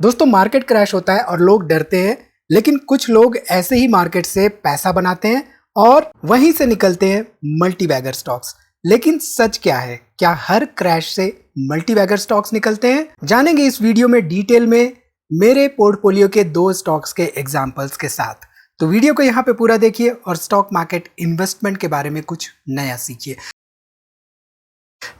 दोस्तों market crash होता है और लोग डरते हैं, लेकिन कुछ लोग ऐसे ही मार्केट से पैसा बनाते हैं और वहीं से निकलते हैं मल्टी बैगर स्टॉक्स। लेकिन सच क्या है? क्या हर क्रैश से मल्टी बैगर स्टॉक्स निकलते हैं? जानेंगे इस वीडियो में डिटेल में मेरे पोर्टफोलियो के 2 स्टॉक्स के एग्जांपल्स के साथ। तो वीडियो को यहाँ पे पूरा देखिए और स्टॉक मार्केट इन्वेस्टमेंट के बारे में कुछ नया सीखिए।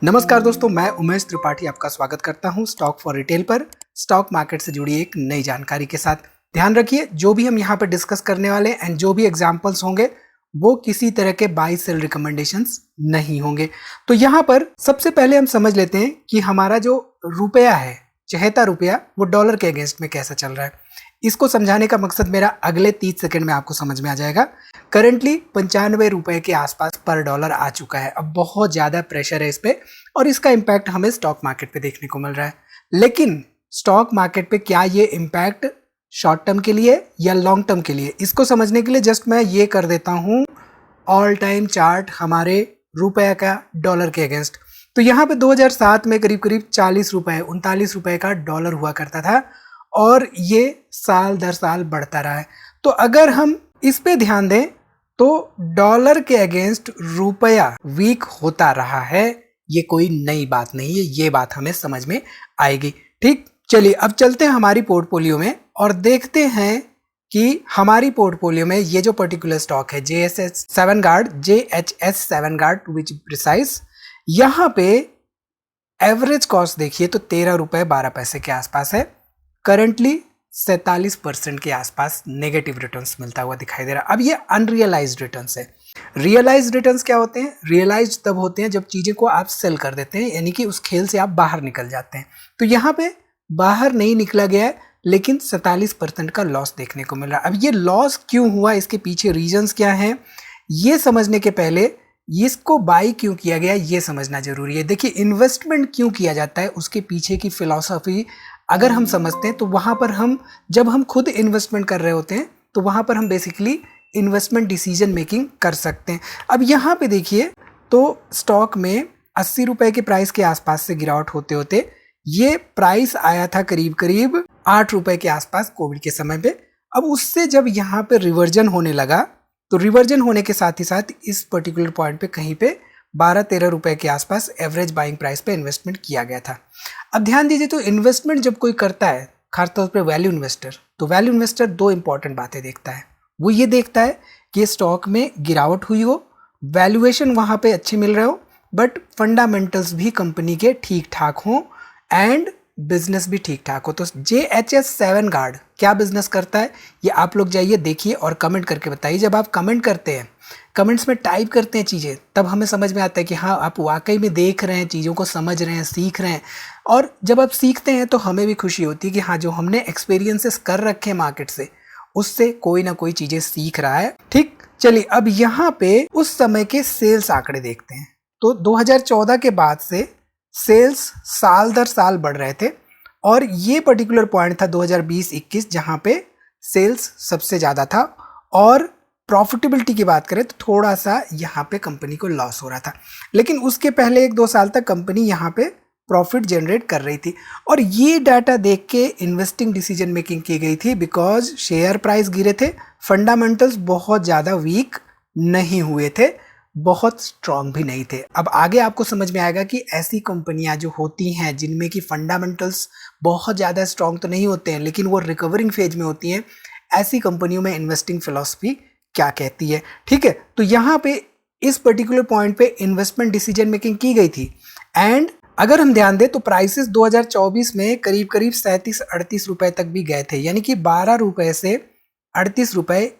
नमस्कार दोस्तों, मैं उमेश त्रिपाठी आपका स्वागत करता हूं स्टॉक फॉर रिटेल पर, स्टॉक मार्केट से जुड़ी एक नई जानकारी के साथ। ध्यान रखिए, जो भी हम यहां पर डिस्कस करने वाले एंड जो भी एग्जांपल्स होंगे वो किसी तरह के बाय सेल रिकमेंडेशंस नहीं होंगे। तो यहां पर सबसे पहले हम समझ लेते हैं कि हमारा जो रुपया है, चहेता रुपया, वो डॉलर के अगेंस्ट में कैसा चल रहा है। इसको समझाने का मकसद मेरा अगले 30 सेकंड में आपको समझ में आ जाएगा। करंटली 95 रुपए के आसपास पर डॉलर आ चुका है। अब बहुत ज़्यादा प्रेशर है इस पे और इसका इम्पैक्ट हमें स्टॉक मार्केट पे देखने को मिल रहा है। लेकिन स्टॉक मार्केट पे क्या ये इम्पैक्ट शॉर्ट टर्म के लिए या लॉन्ग टर्म के लिए, इसको समझने के लिए जस्ट मैं ये कर देता हूँ ऑल टाइम चार्ट हमारे रुपये का डॉलर के अगेंस्ट। तो यहाँ पे 2007 में करीब करीब 40 रुपए 39 रुपए का डॉलर हुआ करता था और ये साल दर साल बढ़ता रहा है। तो अगर हम इस पे ध्यान दें तो डॉलर के अगेंस्ट रुपया वीक होता रहा है, ये कोई नई बात नहीं है, ये बात हमें समझ में आएगी। ठीक, चलिए अब चलते हैं हमारी पोर्टफोलियो में और देखते हैं कि हमारी पोर्टफोलियो में ये जो पर्टिकुलर स्टॉक है JHS 7 guard to which precise, यहाँ पे एवरेज कॉस्ट देखिए तो 13 रुपए 12 पैसे के आसपास है। करंटली 47% के आसपास नेगेटिव रिटर्न्स मिलता हुआ दिखाई दे रहा है। अब ये अनरियलाइज्ड रिटर्न्स है। रियलाइज्ड रिटर्न्स क्या होते हैं? रियलाइज्ड तब होते हैं जब चीजें को आप सेल कर देते हैं, यानी कि उस खेल से आप बाहर निकल जाते हैं। तो यहाँ पे बाहर नहीं निकला गया है, लेकिन 47% का लॉस देखने को मिल रहा है। अब ये लॉस क्यों हुआ, इसके पीछे रीजंस क्या हैं, ये समझने के पहले इसको बाई क्यों किया गया ये समझना जरूरी है। देखिए, इन्वेस्टमेंट क्यों किया जाता है, उसके पीछे की फिलॉसफी अगर हम समझते हैं तो वहां पर हम जब हम खुद इन्वेस्टमेंट कर रहे होते हैं तो वहां पर हम बेसिकली इन्वेस्टमेंट डिसीजन मेकिंग कर सकते हैं। अब यहाँ पे देखिए तो स्टॉक में 80 रुपए के प्राइस के आसपास से गिरावट होते होते ये प्राइस आया था करीब करीब 8 रुपए के आसपास कोविड के समय पे। अब उससे जब यहाँ पे रिवर्जन होने लगा तो रिवर्जन होने के साथ ही साथ इस पर्टिकुलर पॉइंट पे कहीं पे 12-13 रुपए के आसपास एवरेज बाइंग प्राइस पे इन्वेस्टमेंट किया गया था। अब ध्यान दीजिए, तो इन्वेस्टमेंट जब कोई करता है, खासतौर पर वैल्यू इन्वेस्टर, तो वैल्यू इन्वेस्टर 2 इंपॉर्टेंट बातें देखता है। वो ये देखता है कि स्टॉक में गिरावट हुई हो, वैल्यूएशन वहां पे अच्छे मिल रहे हो, बट फंडामेंटल्स भी कंपनी के ठीक ठाक हों एंड बिजनेस भी ठीक ठाक हो। तो JHS 7 गार्ड क्या बिजनेस करता है, ये आप लोग जाइए देखिए और कमेंट करके बताइए। जब आप कमेंट करते हैं, कमेंट्स में टाइप करते हैं चीज़ें, तब हमें समझ में आता है कि हाँ, आप वाकई में देख रहे हैं, चीज़ों को समझ रहे हैं, सीख रहे हैं। और जब आप सीखते हैं तो हमें भी खुशी होती है कि हाँ, जो हमने एक्सपीरियंसेस कर रखे हैं मार्केट से, उससे कोई ना कोई चीज़ें सीख रहा है। ठीक, चलिए अब यहाँ पे उस समय के सेल्स आंकड़े देखते हैं। तो 2014 के बाद से सेल्स साल दर साल बढ़ रहे थे और ये पर्टिकुलर पॉइंट था 2020-21 जहाँ पे सेल्स सबसे ज़्यादा था। और प्रॉफिटेबिलिटी की बात करें तो थोड़ा सा यहाँ पे कंपनी को लॉस हो रहा था, लेकिन उसके पहले 1-2 साल तक कंपनी यहाँ पे प्रॉफिट जनरेट कर रही थी। और ये डाटा देख के इन्वेस्टिंग डिसीजन मेकिंग की गई थी, बिकॉज शेयर प्राइस गिरे थे, फंडामेंटल्स बहुत ज़्यादा वीक नहीं हुए थे, बहुत स्ट्रांग भी नहीं थे। अब आगे आपको समझ में आएगा कि ऐसी कंपनियां जो होती हैं जिनमें कि फंडामेंटल्स बहुत ज़्यादा स्ट्रांग तो नहीं होते हैं लेकिन वो रिकवरिंग फेज में होती हैं, ऐसी कंपनियों में इन्वेस्टिंग फिलॉसफी क्या कहती है। ठीक है, तो यहाँ पे इस पर्टिकुलर पॉइंट पे इन्वेस्टमेंट डिसीजन मेकिंग की गई थी। एंड अगर हम ध्यान दें तो प्राइसेस 2024 में करीब करीब 37-38 रुपए तक भी गए थे, यानी कि 12 रुपए से 38 रुपए,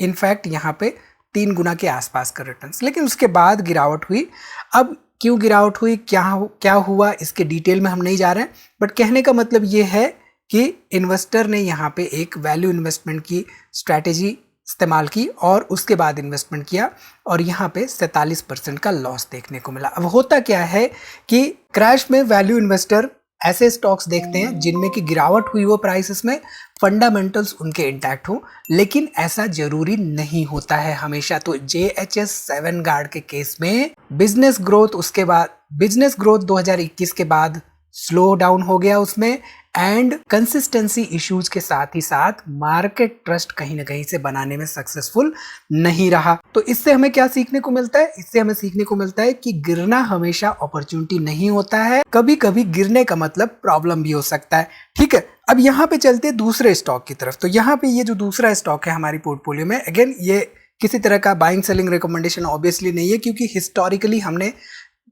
इनफैक्ट यहाँ पे 3 गुना के आसपास का रिटर्न्स। लेकिन उसके बाद गिरावट हुई। अब क्यों गिरावट हुई, क्या हुआ, इसके डिटेल में हम नहीं जा रहे हैं, बट कहने का मतलब ये है कि इन्वेस्टर ने यहाँ पे एक वैल्यू इन्वेस्टमेंट की स्ट्रैटेजी इस्तेमाल की और उसके बाद इन्वेस्टमेंट किया और यहाँ पे 47% का लॉस देखने को मिला। अब होता क्या है कि क्रैश में वैल्यू इन्वेस्टर ऐसे स्टॉक्स देखते हैं जिनमें की गिरावट हुई हो प्राइसेस में, फंडामेंटल्स उनके इंटैक्ट हो, लेकिन ऐसा जरूरी नहीं होता है हमेशा। तो JHS 7 गार्ड के केस में बिजनेस ग्रोथ 2021 के बाद स्लो डाउन हो गया उसमें, एंड कंसिस्टेंसी इश्यूज के साथ ही साथ मार्केट ट्रस्ट कहीं ना कहीं से बनाने में सक्सेसफुल नहीं रहा। तो इससे हमें क्या सीखने को मिलता है? इससे हमें सीखने को मिलता है कि गिरना हमेशा अपॉर्चुनिटी नहीं होता है, कभी कभी गिरने का मतलब प्रॉब्लम भी हो सकता है। ठीक है, अब यहाँ पे चलते हैं दूसरे स्टॉक की तरफ। तो यहाँ पे ये जो दूसरा स्टॉक है हमारी पोर्टफोलियो में, अगेन ये किसी तरह का बाइंग सेलिंग रिकमेंडेशन ऑब्वियसली नहीं है, क्योंकि हिस्टोरिकली हमने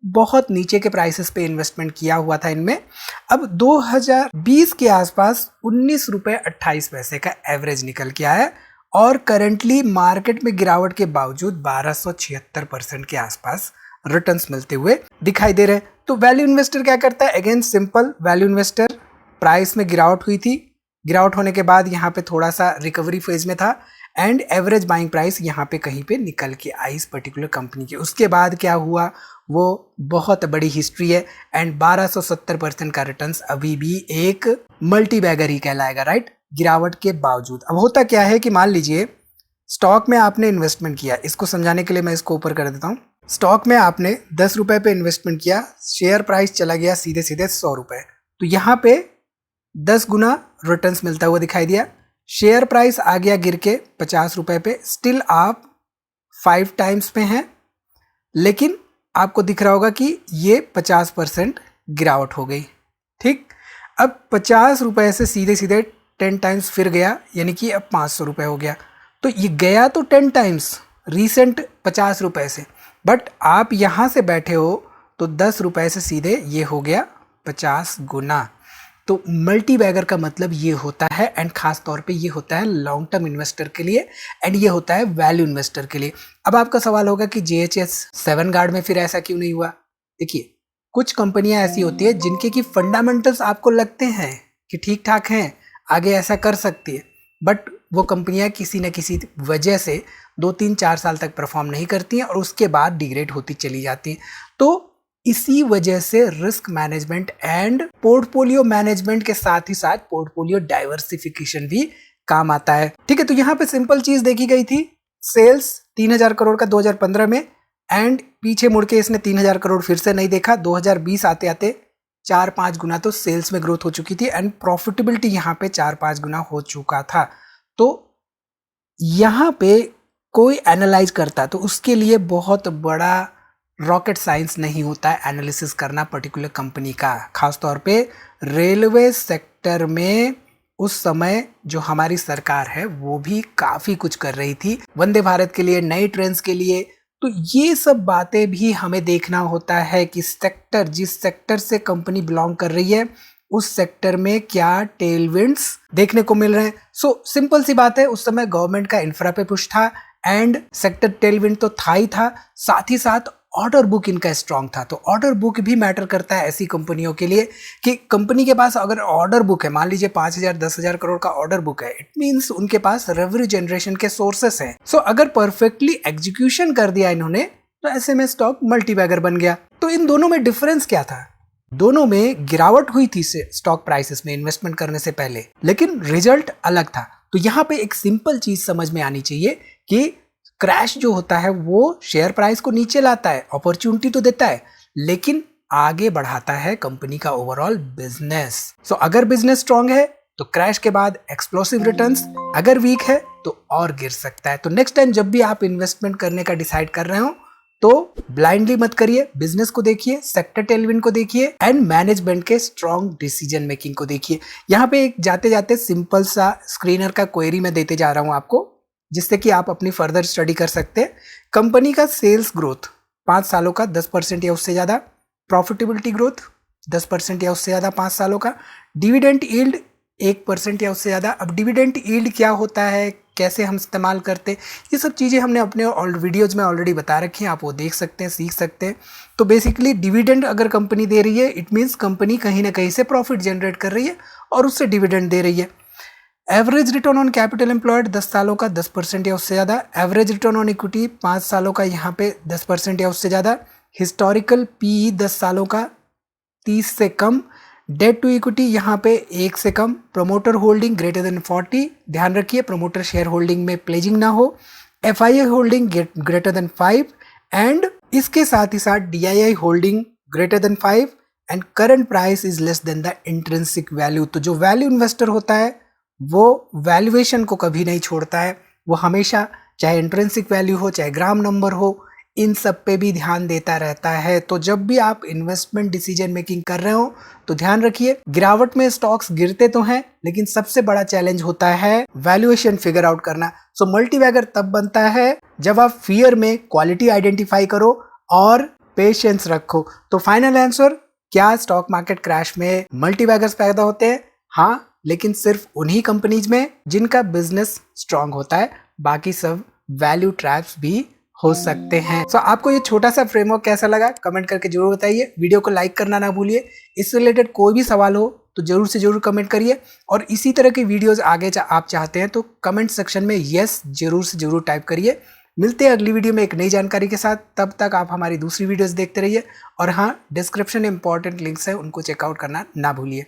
बहुत नीचे के प्राइसेस पे इन्वेस्टमेंट किया हुआ था इनमें। अब 2020 के आसपास 19 रुपए 28 पैसे का एवरेज निकल के आया और करंटली मार्केट में गिरावट के बावजूद 1276% के आसपास रिटर्न्स मिलते हुए दिखाई दे रहे हैं। तो वैल्यू इन्वेस्टर क्या करता है? Again simple, value investor price में गिरावट हुई थी, गिरावट होने के बाद यहाँ पे थोड़ा सा रिकवरी फेज में था एंड एवरेज बाइंग प्राइस यहाँ पे कहीं पे निकल के आई इस पर्टिकुलर कंपनी की। उसके बाद क्या हुआ वो बहुत बड़ी हिस्ट्री है एंड 1270% का रिटर्न्स अभी भी एक मल्टी बैगर ही कहलाएगा, राइट, गिरावट के बावजूद। अब होता क्या है कि मान लीजिए स्टॉक में आपने इन्वेस्टमेंट किया, इसको समझाने के लिए मैं इसको ऊपर कर देता हूँ। स्टॉक में आपने 10 रुपए पे इन्वेस्टमेंट किया, शेयर प्राइस चला गया सीधे सीधे 100 रुपए, तो यहाँ पे 10 गुना रिटर्न्स मिलता हुआ दिखाई दिया। शेयर प्राइस आ गया गिर के 50 रुपए पे, स्टिल आप 5 टाइम्स पे हैं, लेकिन आपको दिख रहा होगा कि ये 50% गिरावट हो गई। ठीक, अब 50 रुपए से सीधे सीधे 10 टाइम्स फिर गया, यानी कि अब 500 रुपए हो गया। तो ये गया तो 10 टाइम्स रीसेंट 50 रुपए से, बट आप यहाँ से बैठे हो तो 10 रुपए से सीधे ये हो गया 50 गुना। तो मल्टी बैगर का मतलब ये होता है, एंड खास तौर पे ये होता है लॉन्ग टर्म इन्वेस्टर के लिए एंड ये होता है वैल्यू इन्वेस्टर के लिए। अब आपका सवाल होगा कि JHS 7 गार्ड में फिर ऐसा क्यों नहीं हुआ? देखिए, कुछ कंपनियां ऐसी होती है जिनके की फंडामेंटल्स आपको लगते हैं कि ठीक ठाक हैं, आगे ऐसा कर सकती है, बट वो कंपनियां किसी न किसी वजह से 2-3-4 साल तक परफॉर्म नहीं करती हैं और उसके बाद डिग्रेड होती चली जाती हैं। तो इसी वजह से risk management and portfolio management के साथ ही साथ पोर्टफोलियो डाइवर्सिफिकेशन भी काम आता है। ठीक है, तो यहाँ पे सिंपल चीज देखी गई थी, सेल्स 3000 करोड़ का 2015 में, एंड पीछे मुड़ के इसने 3000 करोड़ फिर से नहीं देखा। 2020 आते आते 4-5 गुना तो सेल्स में ग्रोथ हो चुकी थी एंड प्रॉफिटेबिलिटी यहाँ पे 4-5 गुना हो चुका था। तो यहाँ पे कोई एनालाइज करता तो उसके लिए बहुत बड़ा रॉकेट साइंस नहीं होता है एनालिसिस करना पर्टिकुलर कंपनी का। खासतौर पे रेलवे सेक्टर में उस समय जो हमारी सरकार है वो भी काफी कुछ कर रही थी, वंदे भारत के लिए, नई ट्रेन्स के लिए। तो ये सब बातें भी हमें देखना होता है कि सेक्टर, जिस सेक्टर से कंपनी बिलोंग कर रही है उस सेक्टर में क्या टेलविंड्स देखने को मिल रहे हैं। सो सिंपल सी बात है, उस समय गवर्नमेंट का इंफ्रा पे पुश था एंड सेक्टर टेलविंड तो था ही था, साथ ही साथ ऑर्डर बुक इनका स्ट्रांग था। तो ऑर्डर बुक भी मैटर करता है ऐसी कंपनियों के लिए कि कंपनी के पास अगर ऑर्डर बुक है, मान लीजिए 5000-10,000 करोड़ का ऑर्डर बुक है, इट मींस उनके पास रेवेन्यू जनरेशन के सोर्सेस हैं। सो अगर परफेक्टली एग्जीक्यूशन कर दिया इन्होंने तो ऐसे में स्टॉक मल्टीबैगर बन गया। तो इन दोनों में डिफरेंस क्या था? दोनों में गिरावट हुई थी स्टॉक प्राइसेस में इन्वेस्टमेंट करने से पहले, लेकिन रिजल्ट अलग था। तो यहाँ पे एक सिंपल चीज समझ में आनी चाहिए कि क्रैश जो होता है वो शेयर प्राइस को नीचे लाता है, अपॉर्चुनिटी तो देता है, लेकिन आगे बढ़ाता है कंपनी का ओवरऑल बिजनेस। सो अगर बिजनेस स्ट्रांग है तो क्रैश के बाद एक्सप्लोसिव रिटर्न्स, अगर वीक है तो और गिर सकता है। तो नेक्स्ट टाइम जब भी आप इन्वेस्टमेंट करने का डिसाइड कर रहे हो तो ब्लाइंडली मत करिए, बिजनेस को देखिए, सेक्टर टेलविंड को देखिए एंड मैनेजमेंट के स्ट्रॉन्ग डिसीजन मेकिंग को देखिए। यहाँ पे एक जाते जाते सिंपल सा स्क्रीनर का क्वेरी मैं देते जा रहा हूँ आपको, जिससे कि आप अपनी फर्दर स्टडी कर सकते हैं। कंपनी का सेल्स ग्रोथ 5 सालों का 10% या उससे ज़्यादा, प्रॉफिटेबिलिटी ग्रोथ 10% या उससे ज़्यादा 5 सालों का, डिविडेंड यील्ड 1% या उससे ज़्यादा। अब डिविडेंड यील्ड क्या होता है, कैसे हम इस्तेमाल करते हैं, ये सब चीज़ें हमने अपने वीडियोज़ में ऑलरेडी बता रखी हैं, आप वो देख सकते हैं, सीख सकते हैं। तो बेसिकली डिविडेंड अगर कंपनी दे रही है इट मीन्स कंपनी कहीं ना कहीं से प्रॉफिट जनरेट कर रही है और उससे डिविडेंड दे रही है। Average return on capital employed 10 सालों का 10% या उससे ज़्यादा, एवरेज रिटर्न ऑन इक्विटी 5 सालों का यहाँ पे 10% या उससे ज़्यादा, हिस्टोरिकल PE 10 सालों का 30 से कम, डेट टू इक्विटी यहाँ पे 1 से कम, प्रोमोटर होल्डिंग ग्रेटर देन 40, ध्यान रखिए प्रोमोटर शेयर होल्डिंग में प्लेजिंग ना हो, FII holding greater than 5 and इसके साथ ही साथ DII holding greater than 5 and current price is less than the intrinsic value. तो जो वैल्यू इन्वेस्टर होता है वो वैल्यूएशन को कभी नहीं छोड़ता है, वो हमेशा चाहे इंट्रिंसिक वैल्यू हो चाहे ग्राम नंबर हो, इन सब पे भी ध्यान देता रहता है। तो जब भी आप इन्वेस्टमेंट डिसीजन मेकिंग कर रहे हो तो ध्यान रखिए, गिरावट में स्टॉक्स गिरते तो हैं लेकिन सबसे बड़ा चैलेंज होता है वैल्यूएशन फिगर आउट करना। सो मल्टीबैगर तब बनता है जब आप फियर में क्वालिटी आइडेंटिफाई करो और पेशेंस रखो। तो फाइनल आंसर, क्या स्टॉक मार्केट क्रैश में मल्टीबैगर्स पैदा होते हैं? हाँ, लेकिन सिर्फ उन्हीं कंपनीज में जिनका बिजनेस स्ट्रांग होता है, बाकी सब वैल्यू ट्रैप्स भी हो सकते हैं। सो आपको ये छोटा सा फ्रेमवर्क कैसा लगा कमेंट करके जरूर बताइए। वीडियो को लाइक करना ना भूलिए। इससे रिलेटेड कोई भी सवाल हो तो जरूर से जरूर कमेंट करिए, और इसी तरह की वीडियोस आगे आप चाहते हैं तो कमेंट सेक्शन में यस जरूर से जरूर टाइप करिए। मिलते हैं अगली वीडियो में एक नई जानकारी के साथ। तब तक आप हमारी दूसरी वीडियोस देखते रहिए, और हाँ, डिस्क्रिप्शन में इंपॉर्टेंट लिंक्स हैं, उनको चेकआउट करना ना भूलिए।